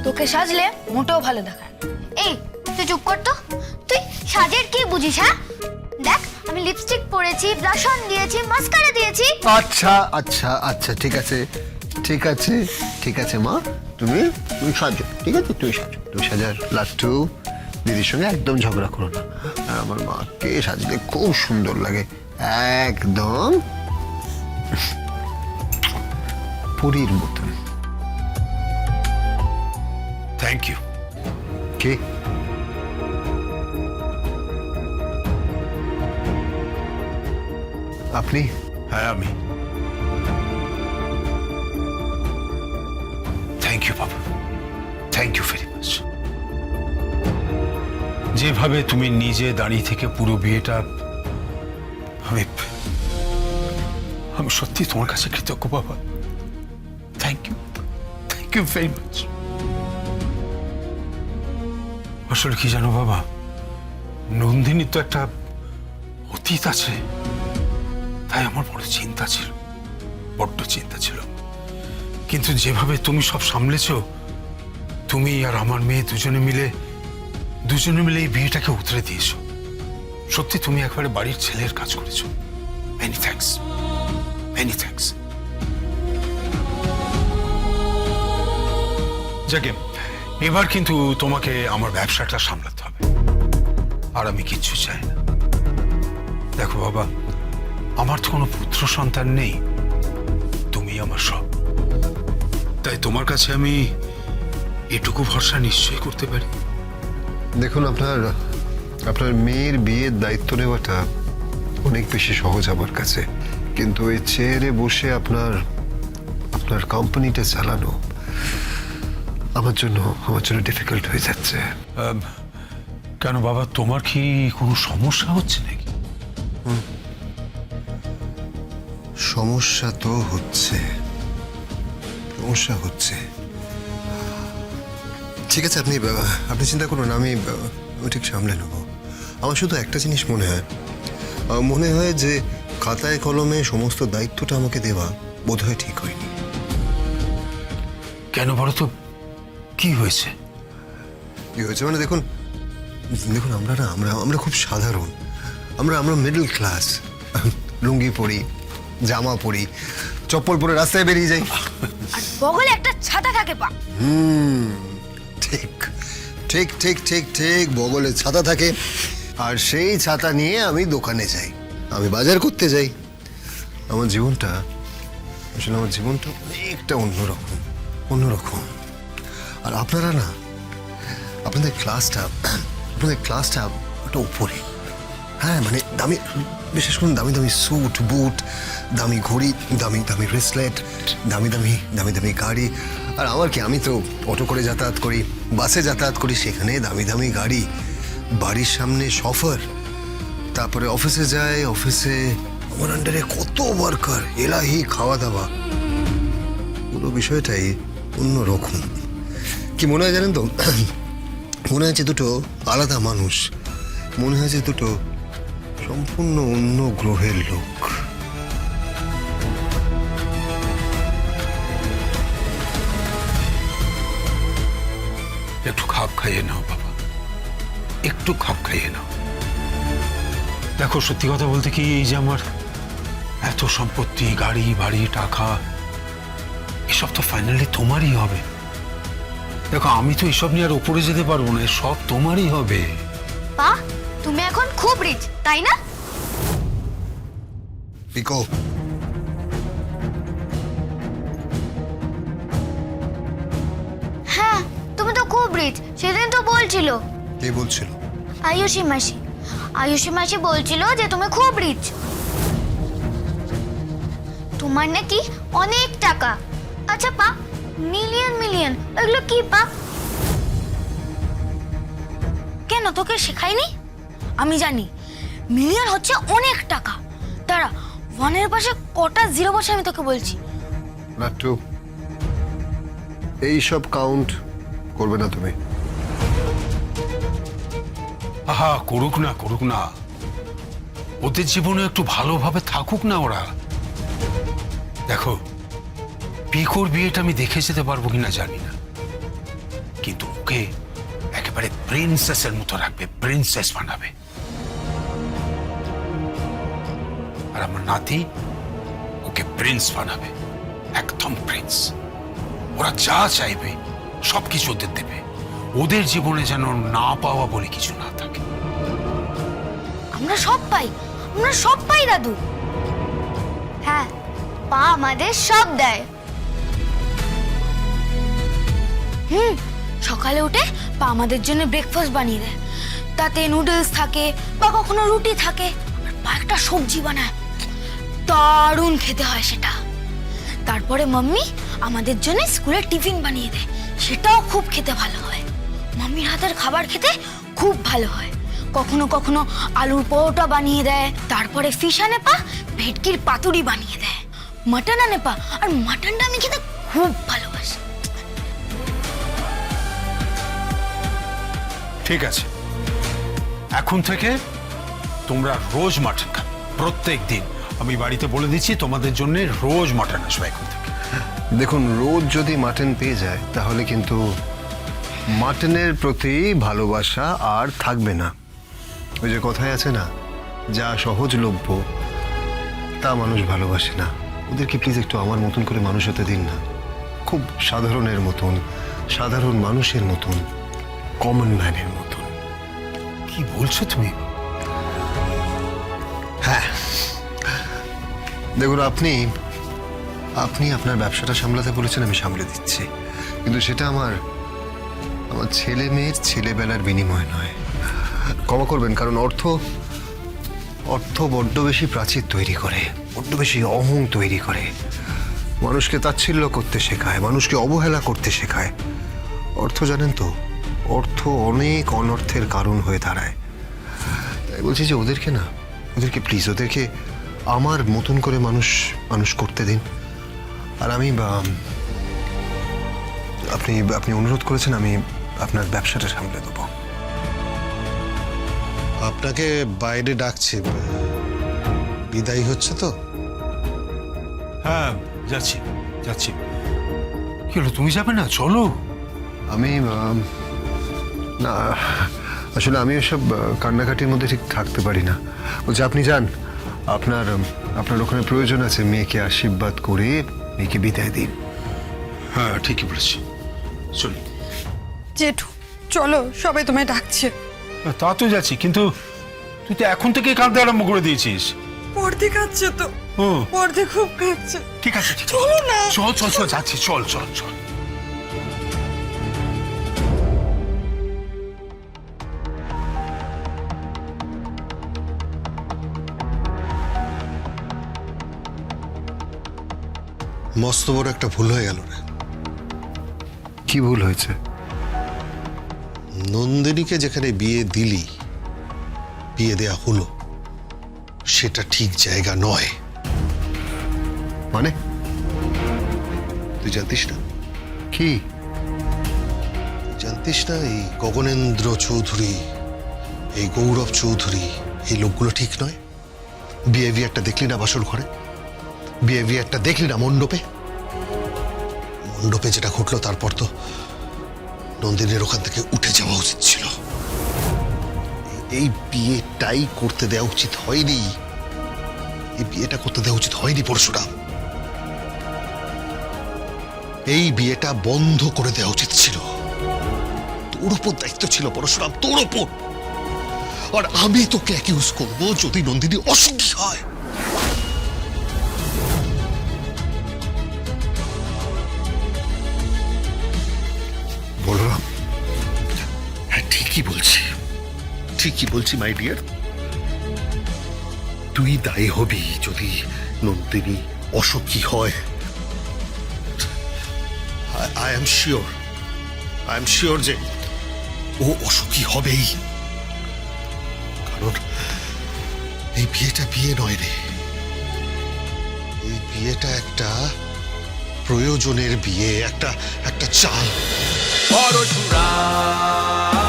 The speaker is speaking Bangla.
তোকে সাজলে মোটেও ভালো দেখায় না। এই তুই চুপ কর তো। তুই সাজের কি বুঝিস? হ্যাঁ দেখ, আমি লিপস্টিক পরেছি, ব্লাশ অন দিয়েছি, মাস্কারা দিয়েছি। আচ্ছা আচ্ছা আচ্ছা, ঠিক আছে ঠিক আছে ঠিক আছে মা, তুমি তুমি সাজো, ঠিক আছে? তুই সাজার লাট্টু, দিদির সঙ্গে একদম ঝগড়া করো না। আর আমার মাকে সাজলে খুব সুন্দর লাগে, একদম পুরীর মতন। Thank you. কে? আপনি? হ্যাঁ আমি। থ্যাংক ইউ বাবা, থ্যাংক ইউ ভেরি মাচ। যেভাবে তুমি নিজে দাঁড়িয়ে থেকে পুরো বিয়েটা, আমি সত্যি তোমার কাছে কৃতজ্ঞ বাবা। Thank you very much. আসলে কি জানো বাবা, নন্দিনীর তো একটা অতীত আছে, তাই আমার বড় চিন্তা ছিল, বড্ড চিন্তা ছিল। কিন্তু যেভাবে তুমি সব সামলেছ, তুমি আর আমার মেয়ে দুজনে মিলে এই বিয়েটাকে উতরে দিয়েছ। সত্যি তুমি একবারে বাড়ির ছেলের কাজ করেছ। Many thanks, many thanks. যাকে এবার কিন্তু তোমাকে আমার ব্যবসাটা সামলাতে হবে, আর আমি কিচ্ছু চাই না। দেখো বাবা, আমার তো কোনো পুত্র সন্তান নেই, তুমি আমার সব। তাই তোমার কাছে আমি এটুকু ভরসা নিশ্চয় করতে পারি। দেখুন, আপনার মেয়ের বিয়ের দায়িত্ব নেওয়াটা অনেক বেশি সহজ আমার কাছে, কিন্তু ওই চেয়ারে বসে আপনার কোম্পানিটা চালানো আমার জন্য ডিফিকাল্ট হয়ে যাচ্ছে। কেন বাবা, তোমার কি কোনো সমস্যা হচ্ছে নাকি? সমস্যা তো হচ্ছে, ঠিক আছে, আপনি চিন্তা করুন, আমি ঠিক সামলে নেব। আমার শুধু একটা জিনিস মনে হয় যে খাতায় কলমে সমস্ত দায়িত্বটা আমাকে দেওয়া বোধহয় ঠিক হয়নি। কেন বলো তো, কি হয়েছে? কি হয়েছে মানে, দেখুন আমরা খুব সাধারণ, আমরা মিডল ক্লাস। লুঙ্গি পরি, জামা পরি, চপ্পল পরে রাস্তায় বেরিয়ে যাই। আর বগলে একটা ছাতা থাকে পা। ঠিক ঠিক ঠিক ঠিক ঠিক বগলে ছাতা থাকে, আর সেই ছাতা নিয়ে আমি দোকানে যাই, আমি বাজার করতে যাই। আমার জীবনটা অনেকটা অন্যরকম। আর আপনারা না, আপনাদের ক্লাসটা একটা উপরে। হ্যাঁ মানে দামি, বিশেষ করে দামি দামি স্যুট বুট, দামি ঘড়ি, দামি দামি ব্রেসলেট, দামি দামি গাড়ি। আর আমার কি, আমি তো অটো করে যাতায়াত করি, বাসে যাতায়াত করি, সেখানে দামি দামি গাড়ি, বাড়ির সামনে সফর, তারপরে অফিসে যাই, অফিসে আমার আন্ডারে কত ওয়ার্কার, এলাহি খাওয়া দাওয়া, পুরো বিষয়টাই অন্যরকম। কি মনে হয় জানেন তো, মনে হচ্ছে দুটো আলাদা মানুষ, মনে হয়েছে দুটো সম্পূর্ণ অন্য গ্রহের লোক। একটু খাপ খাইয়ে নাও বাবা, একটু খাপ খাইয়ে নাও। দেখো, সত্যি কথা বলতে কি, এই যে আমার এত সম্পত্তি, গাড়ি বাড়ি, টাকা, এসব তো ফাইনালি তোমারই হবে। দেখো, আমি তো এসব নিয়ে আর উপরে যেতে পারবো না, সব তোমারই হবে। পা, তুমি এখন খুব রিচ, তাই না? পিকো, হ্যাঁ, তুমি তো খুব রিচ, সেদিন তো বলছিল। কে বলছিল? আয়ুষী মাসি বলছিল যে তুমি খুব রিচ, তোমার নাকি অনেক টাকা। আচ্ছা পা, মিলিয়ন ওইগুলো কি পা? কেন, তোকে শেখায়নি? আমি জানি মিলিয়ন হচ্ছে অনেক টাকা। দাঁড়া, ওয়ানের পাশে কটা জিরো বসে আমি তোকে বলছি। লাট্টু, এইসব কাউন্ট করবে না তুমি। আহা, করুক না, ওদের জীবনে একটু ভালোভাবে থাকুক না ওরা। দেখো, পিকোর বিয়েটা আমি দেখে যেতে পারবো কিনা জানি না, কিন্তু ওকে একেবারে প্রিন্সেসের মতো রাখবে, প্রিন্সেস বানাবে। আর আমার নাতি ওকে প্রিন্স বানাবে, একদম প্রিন্স। ওরা যা চাইবে সবকিছু ওদের দেবে, ওদের জীবনে যেন না পাওয়া বলে কিছু না থাকে। আমরা সব পাই, আমরা সব পাই দাদু। হ্যাঁ, পা আমাদের সব দেয়। সকালে উঠে পা আমাদের জন্য ব্রেকফাস্ট বানিয়ে দেয়, তাতে নুডলস থাকে বা কখনো রুটি থাকে, আর পা একটা সবজি বানায়, দারুণ খেতে হয় সেটা। তারপরে মাম্মি আমাদের জন্য স্কুলে টিফিন বানিয়ে দেয়, সেটাও খুব খেতে ভালো হয়। মাম্মির হাতের খাবার খেতে খুব ভালো হয়। কখনো কখনো আলুর পরোটা বানিয়ে দেয়, তারপরে ফিশ আনে পা ভেটকির পাতুরি বানিয়ে দেয়, মাটন আনে পা, আর মাটনটা আমি খেতে খুব ভালোবাসি। ঠিক আছে, এখন থেকে তোমরা রোজ মাটন খাবে, প্রত্যেক দিন। আমি বাড়িতে বলে দিচ্ছি তোমাদের জন্য রোজ মাটন আসবে এখন থেকে। দেখুন, রোজ যদি মাটন পেয়ে যায় তাহলে কিন্তু মাটনের প্রতি ভালোবাসা আর থাকবে না। ওই যে কথায় আছে না, যা সহজলভ্য তা মানুষ ভালোবাসে না। ওদেরকে প্লিজ একটু আমার মতন করে মানুষ হতে দিন না, খুব সাধারণের মতন, সাধারণ মানুষের মতন, কমন ম্যানের মতন। কি বলছো তুমি? হ্যাঁ, দেখুন, আপনি আপনার ব্যবসাটা সামলাতে বলেছেন, আমি সামলে দিচ্ছি, কিন্তু সেটা আমার ছেলে মেয়ের ছেলেবেলার বিনিময় নয়। ক্ষমা করবেন, কারণ অর্থ বড্ড বেশি প্রাচীর তৈরি করে, বড্ড বেশি অহং তৈরি করে, মানুষকে তাচ্ছিল্য করতে শেখায়, মানুষকে অবহেলা করতে শেখায়। অর্থ জানেন তো, অর্থ অনেক অনর্থের কারণ হয়ে দাঁড়ায়। তাই বলছি যে ওদেরকে প্লিজ, ওদেরকে আমার মতন করে মানুষ করতে দিন। আর আপনি অনুরোধ করেছেন, আমি আপনার ব্যবসাটা সামলে দেবো। আপনাকে বাইরে ডাকছে, বিদায় হচ্ছে তো। হ্যাঁ, যাচ্ছি যাচ্ছি। কি হলো, তুমি যাবে না? চলো। আমি না, আসলে আমি ওসব কান্নাকাটির মধ্যে ঠিক থাকতে পারি না। বলছি, আপনি যান, আপনার ওখানে প্রয়োজন আছে, মেয়েকে আশীর্বাদ করে মেয়েকে বিদায় দিন। হ্যাঁ, ঠিকই বলেছি, চলি। জেঠু চলো, সবাই তোমায় ডাকছে। তা তো যাচ্ছি, কিন্তু তুই তো এখন থেকে কাঁদতে আরম্ভ করে দিয়েছিস। পর্দি খাচ্ছে তো, ও পর্দি খুব খাচ্ছে। ঠিক আছে, ঠিক আছে। চলো না। চল চল চল, যাচ্ছি, চল চল চল। মস্ত বড় একটা ভুল হয়ে গেল রে। কি ভুল হয়েছে? নন্দিনীকে যেখানে বিয়ে দিলি, বিয়ে দেয়া হলো, সেটা ঠিক জায়গা নয়। মানে? তুই জানতিস না? কি জানতিস না এই গগনেন্দ্র চৌধুরী, এই গৌরব চৌধুরী, এই লোকগুলো ঠিক নয়? বিহেভিয়ারটা দেখলি না বাসর ঘরে? বিহেভিয়ারটা দেখলি না মণ্ডপে? মণ্ডপে যেটা ঘটলো, তারপর তো নন্দিনীর ওখান থেকে উঠে যাওয়া উচিত ছিল। এই বিয়েটাই করতে দেওয়া উচিত হয়নি। এই বিয়েটা করতে দেওয়া উচিত হয়নি পরশুরাম। এই বিয়েটা বন্ধ করে দেওয়া উচিত ছিল। তোর উপর দায়িত্ব ছিল পরশুরাম, তোর উপর। আর আমি তোকে অ্যাকিউজ করবো যদি নন্দিনী অসুখী হয়। বলরাম, হ্যাঁ, ঠিকই বলছি মাই ডিয়ার। তুই দায়ী হবি যদি নন্দিনী অসুখী হয়। আই এম শিওর যে ও অসুখী হবেই। কারণ এই বিয়েটা বিয়ে নয় রে, এই বিয়েটা একটা প্রয়োজনের বিয়ে, একটা চাল। পরশুরাম